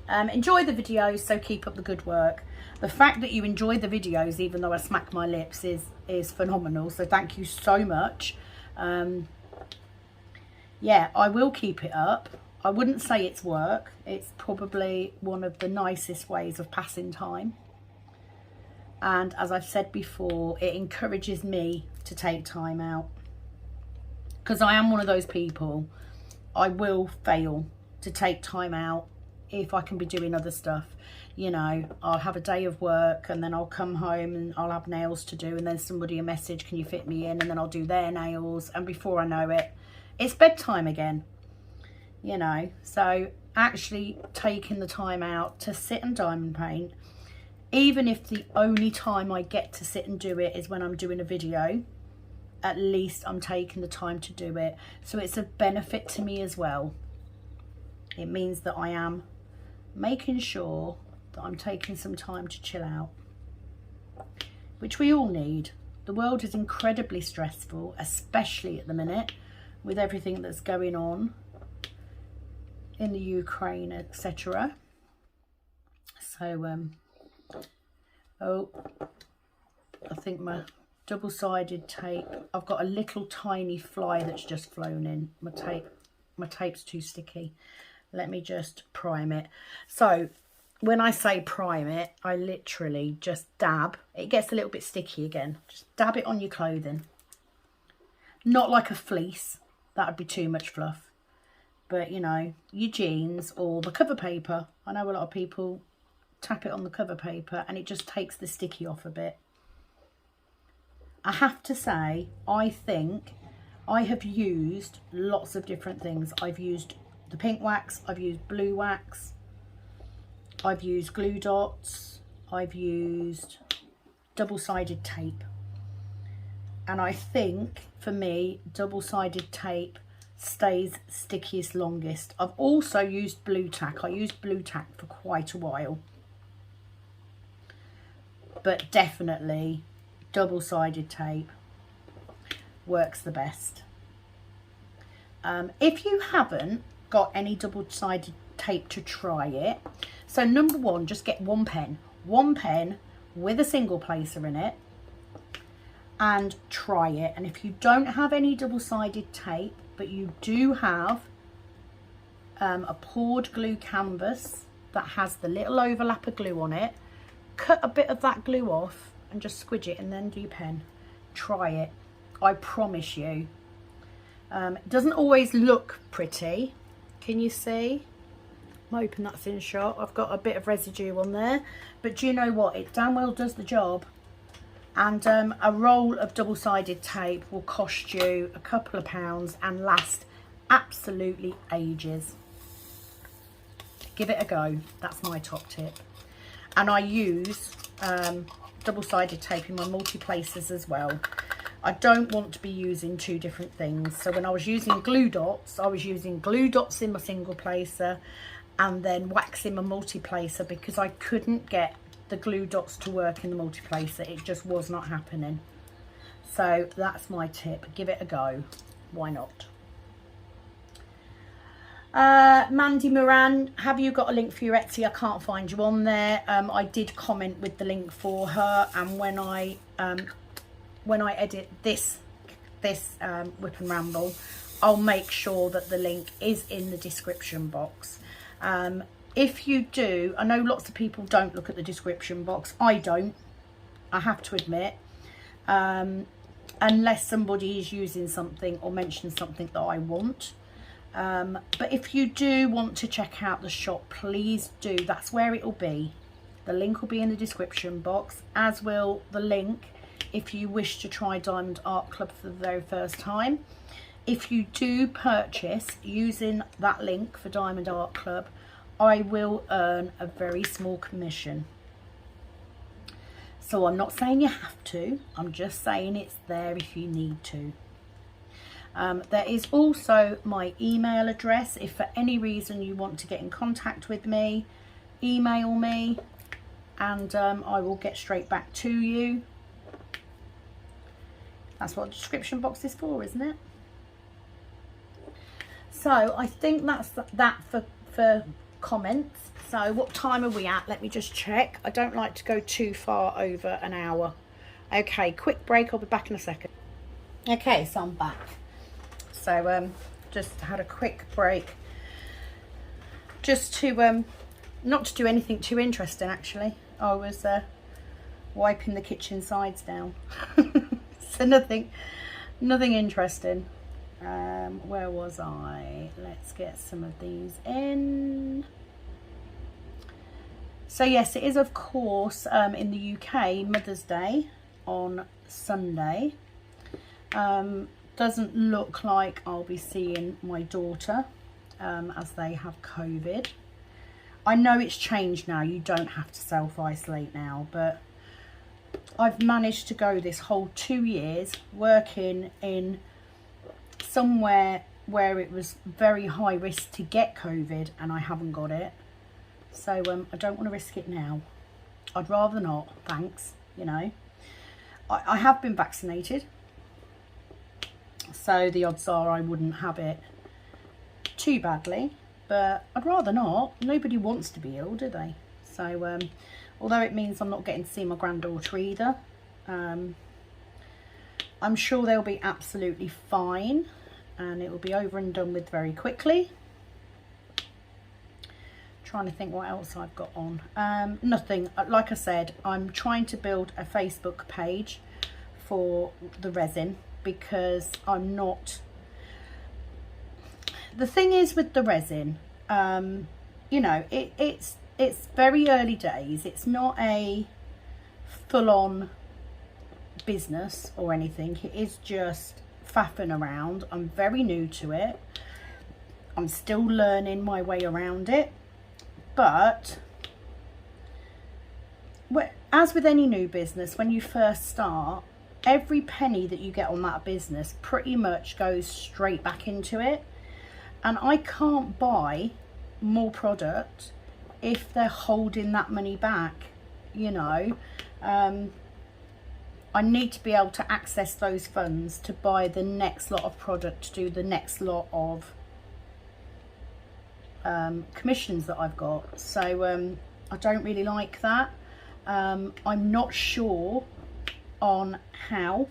Enjoy the videos, so keep up the good work. The fact that you enjoy the videos even though I smack my lips is phenomenal, so thank you so much. Yeah, I will keep it up. I wouldn't say it's work. It's probably one of the nicest ways of passing time. And as I've said before, it encourages me to take time out. Because I am one of those people, I will fail to take time out if I can be doing other stuff. You know, I'll have a day of work and then I'll come home and I'll have nails to do, and then somebody a message, can you fit me in? And then I'll do their nails, and before I know it, it's bedtime again. You know, so actually taking the time out to sit and diamond paint, even if the only time I get to sit and do it is when I'm doing a video, at least I'm taking the time to do it. So it's a benefit to me as well. It means that I am making sure that I'm taking some time to chill out, which we all need. The world is incredibly stressful, especially at the minute with everything that's going on in the Ukraine, etc. So oh, I think my double-sided tape, I've got a little tiny fly that's just flown in. My tape's too sticky. Let me just prime it. So when I say prime it, I literally just dab. It gets a little bit sticky again. Just dab it on your clothing. Not like a fleece, that would be too much fluff. But, you know, your jeans or the cover paper. I know a lot of people tap it on the cover paper and it just takes the sticky off a bit. I have to say, I think I have used lots of different things. I've used the pink wax, I've used blue wax, I've used glue dots, I've used double-sided tape. And I think, for me, double-sided tape stays stickiest longest. I've also used blue tack. I used blue tack for quite a while. But definitely double-sided tape works the best. If you haven't got any double-sided tape to try it, so number one, just get one pen with a single placer in it and try it. And if you don't have any double-sided tape but you do have a poured glue canvas that has the little overlapper glue on it, cut a bit of that glue off and just squidge it and then do your pen. Try it. I promise you. It doesn't always look pretty. Can you see? I'm hoping that's in shot. I've got a bit of residue on there. But do you know what? It damn well does the job. And a roll of double-sided tape will cost you a couple of pounds and last absolutely ages. Give it a go. That's my top tip. And I use double-sided tape in my multi-placers as well. I don't want to be using two different things. So when I was using glue dots, I was using glue dots in my single placer and then wax in my multi-placer because I couldn't get the glue dots to work in the multi-placer. It just was not happening. So that's my tip. Give it a go. why not? Mandy Moran, have you got a link for your Etsy? I can't find you on there. I did comment with the link for her, and when I edit this Whip and Ramble, I'll make sure that the link is in the description box. If you do, I know lots of people don't look at the description box. I don't, I have to admit, unless somebody is using something or mentions something that I want. But if you do want to check out the shop, please do. That's where it will be. The link will be in the description box, as will the link if you wish to try Diamond Art Club for the very first time. If you do purchase using that link for Diamond Art Club, I will earn a very small commission. So I'm not saying you have to, I'm just saying it's there if you need to. There is also my email address. If for any reason you want to get in contact with me, email me and I will get straight back to you. That's what the description box is for, isn't it? So I think that's that for comments. So what time are we at? Let me just check. I don't like to go too far over an hour. Okay, quick break. I'll be back in a second. Okay, so I'm back. So just had a quick break, just to not to do anything too interesting. Actually, I was wiping the kitchen sides down. So nothing interesting. Where was I? Let's get some of these in. So yes, it is of course in the UK Mother's Day on Sunday. Doesn't look like I'll be seeing my daughter as they have COVID. I know it's changed now, you don't have to self-isolate now, but I've managed to go this whole 2 years working in somewhere where it was very high risk to get COVID, and I haven't got it. So I don't want to risk it now. I'd rather not, thanks, you know. I have been vaccinated, so the odds are I wouldn't have it too badly, but I'd rather not. Nobody wants to be ill, do they? So although it means I'm not getting to see my granddaughter either, I'm sure they'll be absolutely fine and it will be over and done with very quickly. Trying to think what else I've got on. Nothing. Like I said, I'm trying to build a Facebook page for the resin, because I'm not, the thing is with the resin, you know, it's very early days. It's not a full-on business or anything. It is just faffing around. I'm very new to it. I'm still learning my way around it, but as with any new business, when you first start, every penny that you get on that business pretty much goes straight back into it, and I can't buy more product if they're holding that money back, you know. I need to be able to access those funds to buy the next lot of product, to do the next lot of commissions that I've got. So I don't really like that. I'm not sure on how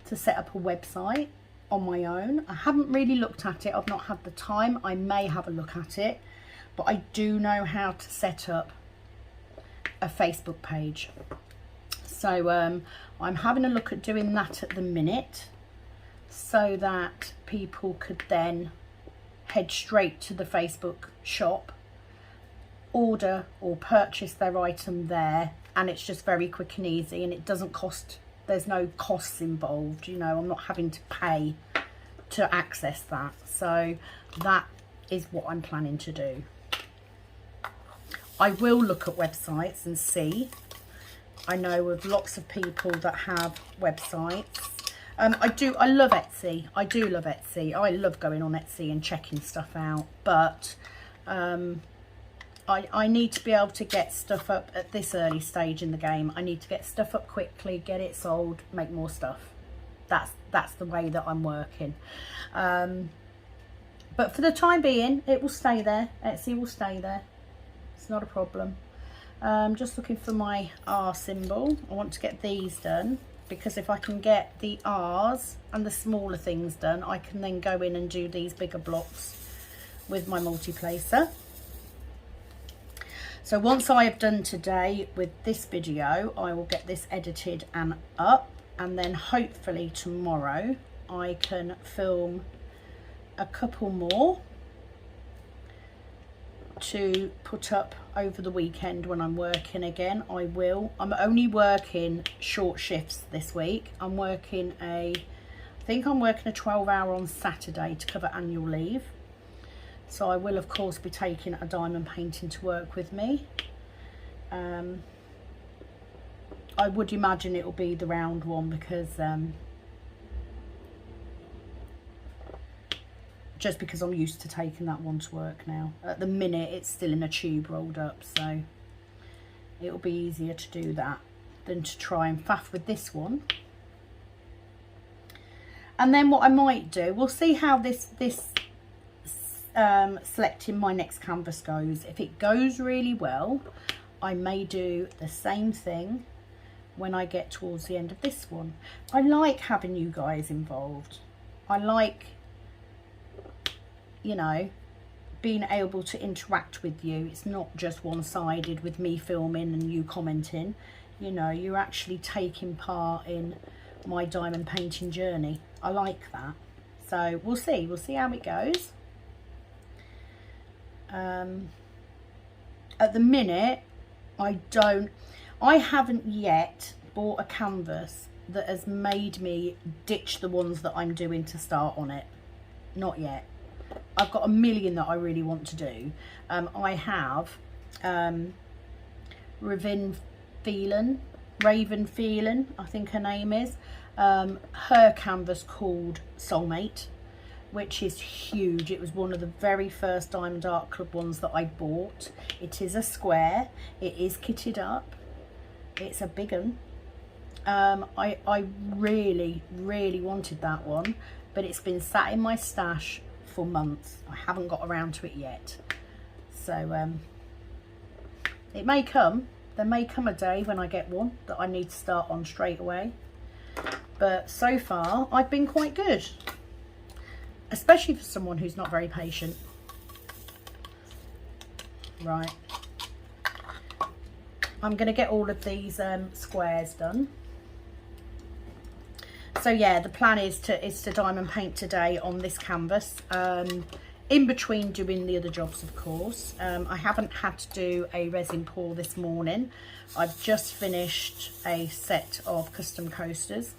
to set up a website on my own. I haven't really looked at it. I've not had the time. I may have a look at it, but I do know how to set up a Facebook page. So I'm having a look at doing that at the minute, so that people could then head straight to the Facebook shop, order or purchase their item there, and it's just very quick and easy, and it doesn't cost, there's no costs involved, you know. I'm not having to pay to access that. So that is what I'm planning to do. I will look at websites and see. I know of lots of people that have websites. I love Etsy. I do love Etsy. I love going on Etsy and checking stuff out, but I need to be able to get stuff up at this early stage in the game. I need to get stuff up quickly, get it sold, make more stuff. that's the way that I'm working. But for the time being, it will stay there. Etsy will stay there. It's not a problem. Just looking for my R symbol. I want to get these done, because if I can get the R's and the smaller things done, I can then go in and do these bigger blocks with my multi-placer. So once I have done today with this video, I will get this edited and up, and then hopefully tomorrow I can film a couple more to put up over the weekend when I'm working again. I will. I'm only working short shifts this week. I think I'm working a 12-hour on Saturday to cover annual leave. So I will of course be taking a diamond painting to work with me. I would imagine it will be the round one, because just because I'm used to taking that one to work now. At the minute it's still in a tube rolled up, so it'll be easier to do that than to try and faff with this one. And then what I might do, we'll see how this selecting my next canvas goes. If it goes really well, I may do the same thing when I get towards the end of this one. I like having you guys involved. I like, you know, being able to interact with you. It's not just one-sided with me filming and you commenting. You know, you're actually taking part in my diamond painting journey. I like that. So we'll see how it goes. At the minute, I haven't yet bought a canvas that has made me ditch the ones that I'm doing to start on it. Not yet. I've got a million that I really want to do. I have Raven Phelan, I think her name is. Her canvas called Soulmate, which is huge. It was one of the very first Diamond Art Club ones that I bought. It is a square. It is kitted up. It's a big one. I really, really wanted that one, but it's been sat in my stash for months. I haven't got around to it yet. So it may come. There may come a day when I get one that I need to start on straight away. But so far, I've been quite good. Especially for someone who's not very patient. Right. I'm going to get all of these squares done. So yeah, the plan is to diamond paint today on this canvas. In between doing the other jobs, of course. I haven't had to do a resin pour this morning. I've just finished a set of custom coasters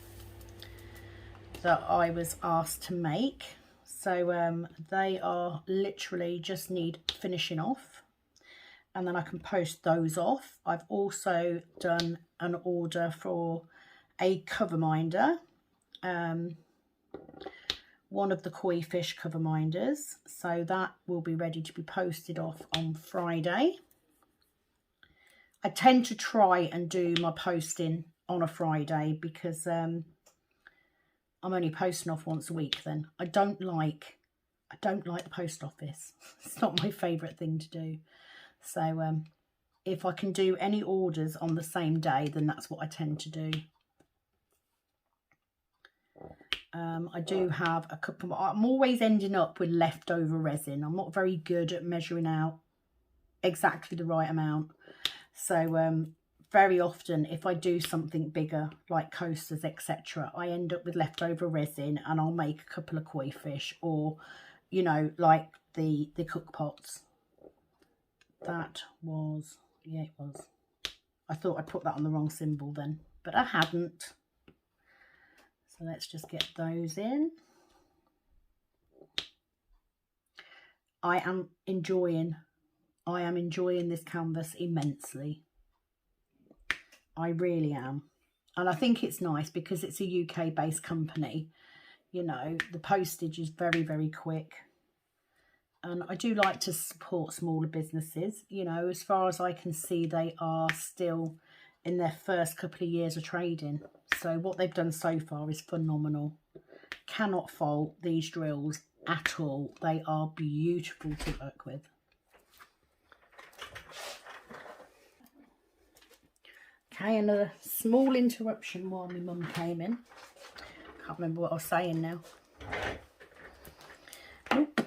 that I was asked to make. So they are literally just need finishing off, and then I can post those off. I've also done an order for a cover minder, one of the koi fish cover minders, so that will be ready to be posted off on Friday. I tend to try and do my posting on a Friday because I'm only posting off once a week then. I don't like the post office. It's not my favourite thing to do. So if I can do any orders on the same day, then that's what I tend to do. I do have a couple. I'm always ending up with leftover resin. I'm not very good at measuring out exactly the right amount. So very often if I do something bigger like coasters, etc., I end up with leftover resin, and I'll make a couple of koi fish, or you know, like the cook pots. That was, yeah, it was. I thought I put that on the wrong symbol then, but I hadn't. So let's just get those in. I am enjoying this canvas immensely. I really am. And I think it's nice because it's a UK based company. You know, the postage is very, very quick. And I do like to support smaller businesses. You know, as far as I can see, they are still in their first couple of years of trading. So what they've done so far is phenomenal. Cannot fault these drills at all. They are beautiful to work with. Okay, another small interruption while my mum came in. Can't remember what I was saying now. Nope,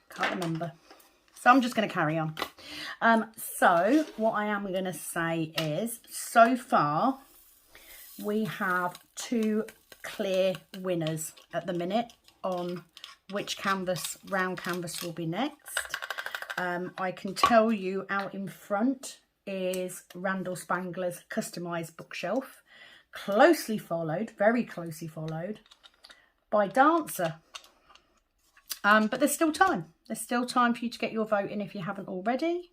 can't remember. So I'm just going to carry on. So what I am going to say is, so far we have 2 clear winners at the minute on which canvas, round canvas, will be next. I can tell you out in front is Randall Spangler's Customised Bookshelf, closely followed, very closely followed, by Dancer. But there's still time. There's still time for you to get your vote in if you haven't already.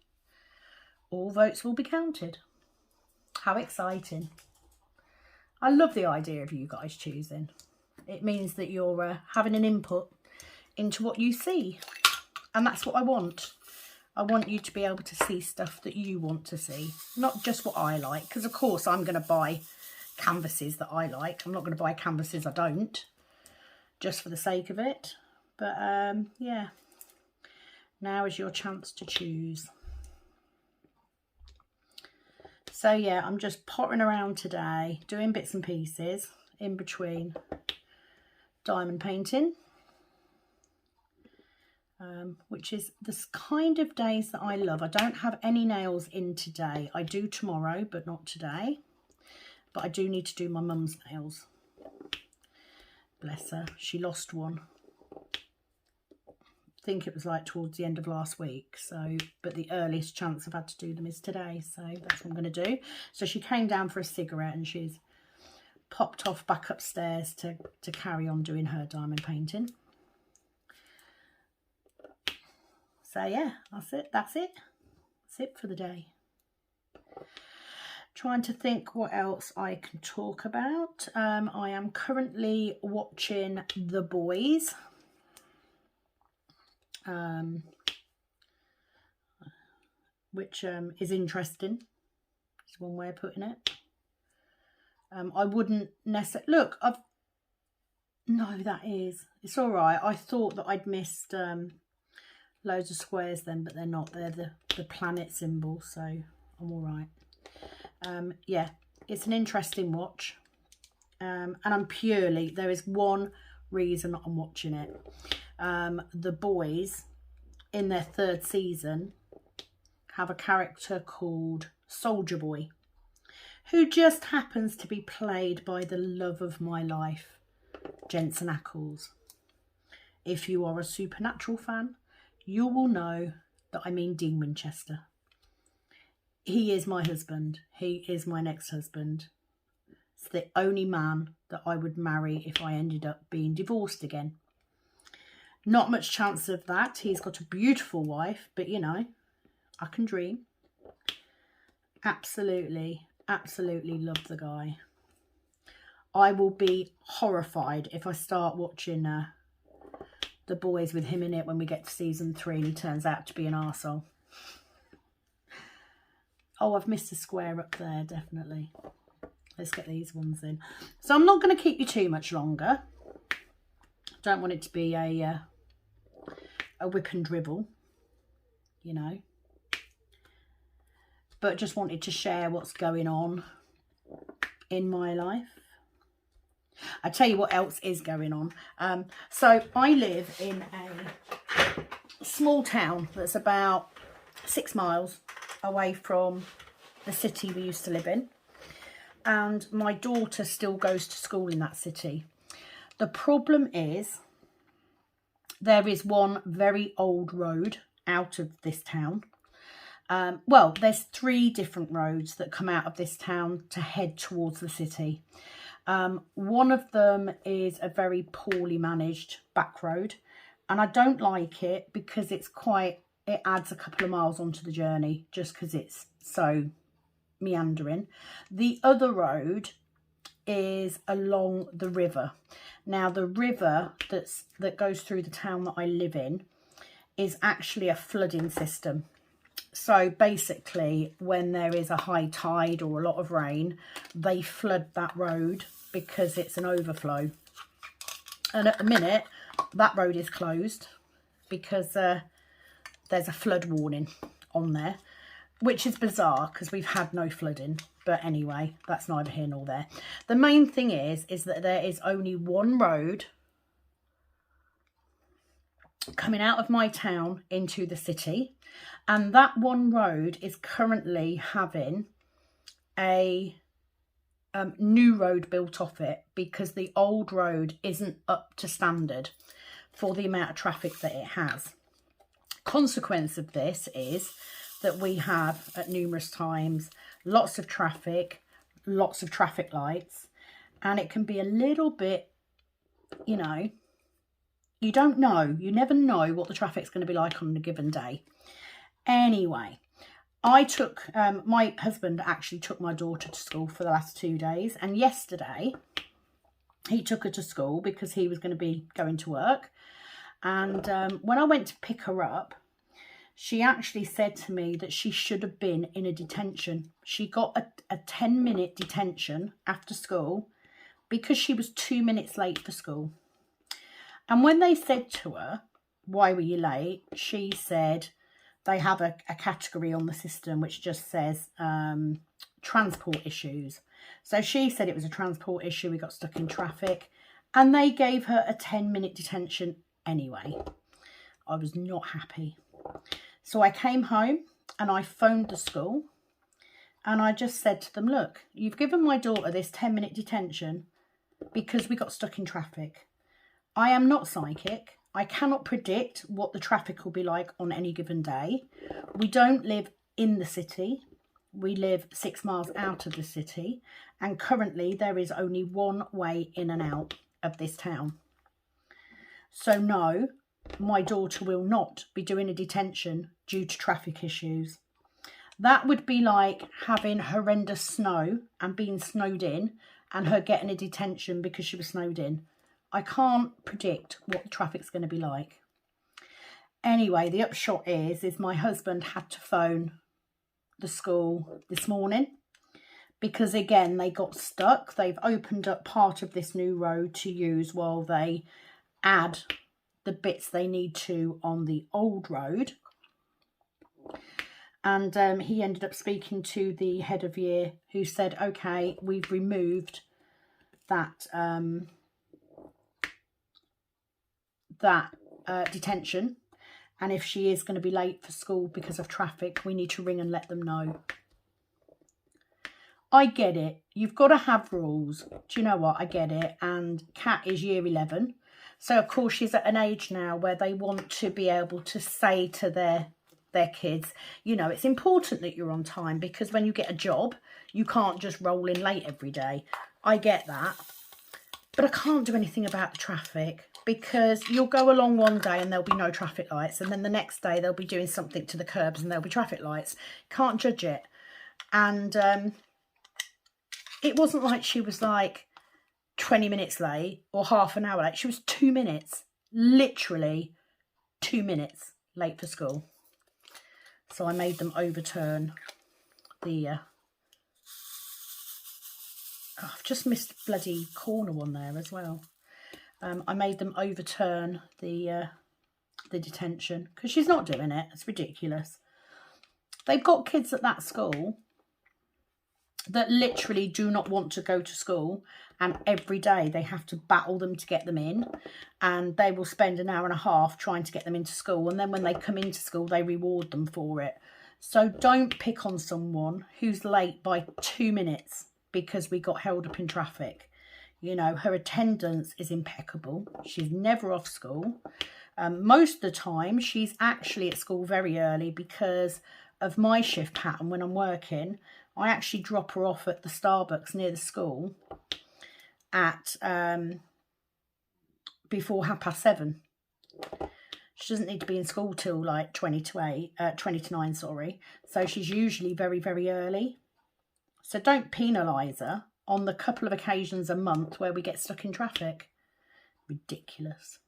All votes will be counted. How exciting. I love the idea of you guys choosing. It means that you're having an input into what you see. And that's what I want. I want you to be able to see stuff that you want to see, not just what I like. Because, of course, I'm going to buy canvases that I like. I'm not going to buy canvases I don't, just for the sake of it. But, yeah, now is your chance to choose. So, yeah, I'm just pottering around today, doing bits and pieces in between diamond painting. Which is the kind of days that I love. I don't have any nails in today. I do tomorrow, but not today. But I do need to do my mum's nails. Bless her. She lost one. I think it was like towards the end of last week. So, but the earliest chance I've had to do them is today. So that's what I'm going to do. So she came down for a cigarette and she's popped off back upstairs to carry on doing her diamond painting. So yeah, that's it. That's it for the day. Trying to think what else I can talk about. I am currently watching The Boys. Which is interesting. It's one way of putting it. I wouldn't necessarily... Look, no, that is... It's all right. I thought that I'd missed... loads of squares then, but they're not. They're the planet symbol, so I'm all right. Yeah, it's an interesting watch. And I'm purely, there is one reason I'm watching it. The Boys, in their 3rd season, have a character called Soldier Boy, who just happens to be played by the love of my life, Jensen Ackles. If you are a Supernatural fan, you will know that I mean Dean Winchester. He is my husband. He is my next husband. It's the only man that I would marry if I ended up being divorced again. Not much chance of that. He's got a beautiful wife, but you know, I can dream. Absolutely, absolutely love the guy. I will be horrified if I start watching The Boys with him in it when we get to season 3 and he turns out to be an arsehole. Oh, I've missed a square up there, definitely. Let's get these ones in. So I'm not going to keep you too much longer. Don't want it to be a whip and dribble, you know. But just wanted to share what's going on in my life. I tell you what else is going on. So I live in a small town that's about 6 miles away from the city we used to live in. And my daughter still goes to school in that city. The problem is there is one very old road out of this town. Well, there's 3 different roads that come out of this town to head towards the city. One of them is a very poorly managed back road, and I don't like it because it adds a couple of miles onto the journey just because it's so meandering. The other road is along the river. Now the river that goes through the town that I live in is actually a flooding system. So basically, when there is a high tide or a lot of rain, they flood that road because it's an overflow. And at the minute, that road is closed because there's a flood warning on there, which is bizarre because we've had no flooding. But anyway, that's neither here nor there. The main thing is that there is only one road coming out of my town into the city, and that one road is currently having a new road built off it because the old road isn't up to standard for the amount of traffic that it has. Consequence of this is that we have at numerous times lots of traffic, lots of traffic lights, and it can be a little bit, you know, you don't know, you never know what the traffic's going to be like on a given day. Anyway, I took, my husband actually took my daughter to school for the last 2 days, and yesterday he took her to school because he was going to be going to work. And when I went to pick her up, she actually said to me that she should have been in a detention. She got a 10-minute detention after school because she was 2 minutes late for school. And when they said to her, why were you late? She said they have a category on the system which just says transport issues. So she said it was a transport issue. We got stuck in traffic and they gave her a 10-minute detention anyway. I was not happy. So I came home and I phoned the school and I just said to them, look, you've given my daughter this 10-minute detention because we got stuck in traffic. I am not psychic. I cannot predict what the traffic will be like on any given day. We don't live in the city. We live 6 miles out of the city. And currently there is only one way in and out of this town. So no, my daughter will not be doing a detention due to traffic issues. That would be like having horrendous snow and being snowed in and her getting a detention because she was snowed in. I can't predict what the traffic's going to be like. Anyway, the upshot is my husband had to phone the school this morning because, again, they got stuck. They've opened up part of this new road to use while they add the bits they need to on the old road. And he ended up speaking to the head of year who said, okay, we've removed that detention, and if she is going to be late for school because of traffic, we need to ring and let them know. I get it. You've got to have rules. Do you know what? I get it. And Kat is year 11. So, of course, she's at an age now where they want to be able to say to their kids, you know, it's important that you're on time because when you get a job, you can't just roll in late every day. I get that. But I can't do anything about the traffic because you'll go along one day and there'll be no traffic lights. And then the next day they'll be doing something to the curbs and there'll be traffic lights. Can't judge it. And it wasn't like she was like 20 minutes late or half an hour late. She was 2 minutes, literally 2 minutes late for school. So I made them overturn the... I've just missed the bloody corner one there as well. I made them overturn the detention because she's not doing it. It's ridiculous. They've got kids at that school that literally do not want to go to school, and every day they have to battle them to get them in, and they will spend an hour and a half trying to get them into school, and then when they come into school they reward them for it. So don't pick on someone who's late by 2 minutes because we got held up in traffic. You know, her attendance is impeccable. She's never off school. Most of the time, she's actually at school very early because of my shift pattern. When I'm working, I actually drop her off at the Starbucks near the school at before 7:30. She doesn't need to be in school till like 20 to 9, sorry. So she's usually very, very early. So don't penalise her on the couple of occasions a month where we get stuck in traffic. Ridiculous.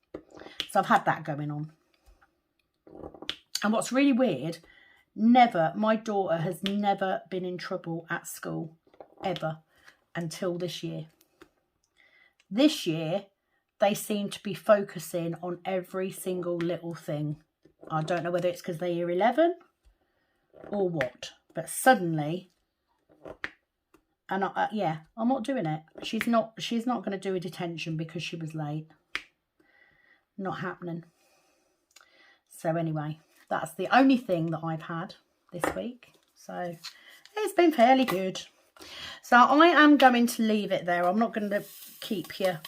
So I've had that going on. And what's really weird, Never, my daughter has never been in trouble at school, ever, until this year. This year, they seem to be focusing on every single little thing. I don't know whether it's because they're year 11 or what, but suddenly, and yeah, I'm not doing it. She's not going to do a detention because she was late. Not happening. So anyway, that's the only thing that I've had this week. So it's been fairly good. So I am going to leave it there. I'm not going to keep you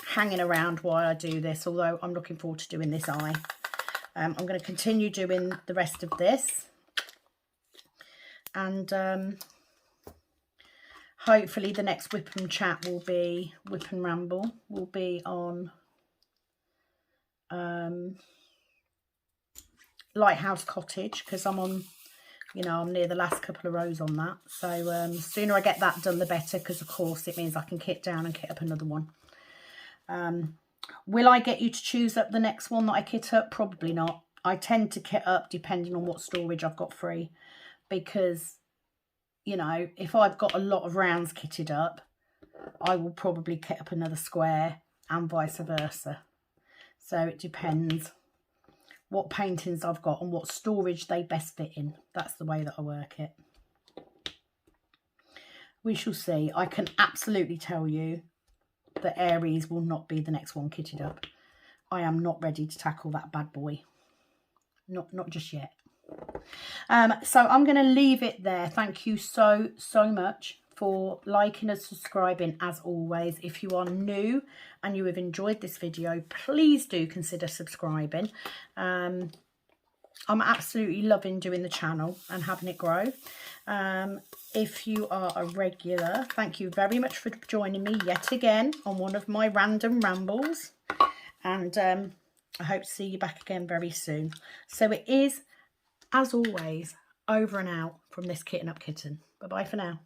hanging around while I do this, although I'm looking forward to doing this eye. I'm going to continue doing the rest of this. And hopefully the next Whip and Chat will be, Whip and Ramble, will be on Lighthouse Cottage, because I'm on, you know, I'm near the last couple of rows on that. So the sooner I get that done, the better, because of course it means I can kit down and kit up another one. Will I get you to choose up the next one that I kit up? Probably not. I tend to kit up depending on what storage I've got free, because, you know, if I've got a lot of rounds kitted up, I will probably kit up another square and vice versa. So it depends what paintings I've got and what storage they best fit in. That's the way that I work it. We shall see. I can absolutely tell you that Aries will not be the next one kitted up. I am not ready to tackle that bad boy. Not just yet. So I'm going to leave it there. Thank you so much for liking and subscribing as always. If you are new and you have enjoyed this video, please do consider subscribing. I'm absolutely loving doing the channel and having it grow. If you are a regular, thank you very much for joining me yet again on one of my random rambles, and I hope to see you back again very soon. So it is, as always, over and out from this Kitten Up Kitten. Bye bye for now.